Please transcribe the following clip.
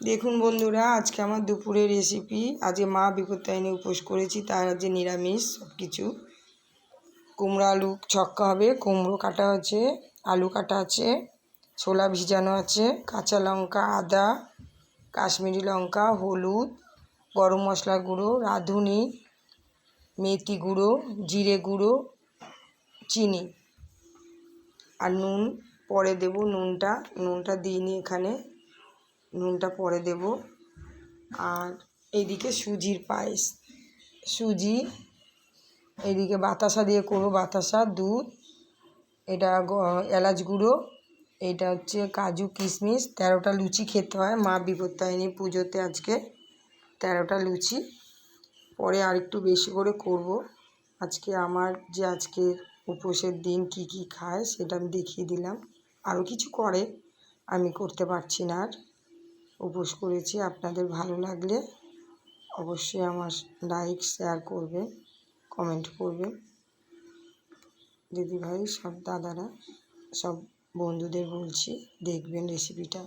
দেখুন বন্ধুরা, আজকে আমার দুপুরের রেসিপি। আজকে মা বিপত্তারিণী উপোস করেছি, তার আজকে নিরামিষ সব কিছু। কুমড়ো আলু ছক্কা হবে, কুমড়ো কাটা আছে, আলু কাটা আছে, ছোলা ভিজানো আছে, কাঁচা লঙ্কা, আদা, কাশ্মীরি লঙ্কা, হলুদ, গরম মশলা গুঁড়ো, রাঁধুনি, মেথি গুঁড়ো, জিরে গুঁড়ো, চিনি আর নুন পরে দেব। নুনটা দিইনি এখানে, নুনটা পরে দেব। আর এইদিকে সুজির পায়েস, সুজি, এইদিকে বাতাসা দিয়ে করবো, বাতাসা, দুধ, এটা এলাচ গুঁড়ো, এটা হচ্ছে কাজু কিশমিশ। 13টা লুচি খেতে হয় মা বিপত্তারিণী পুজোতে, আজকে 13টা লুচি। পরে আর একটু বেশি করে করব। আজকে আমার যে আজকের উপোসের দিন কি কি খায় সেটা আমি দেখিয়ে দিলাম। আরও কিছু করে, আমি করতে পারছি না আর। উপোস করেছি। আপনাদের ভালো লাগলে অবশ্যই আমার লাইক শেয়ার করবেন, কমেন্ট করবেন। দিদিভাই, সব দাদারা, সব বন্ধুদের বলছি দেখবেন রেসিপিটা।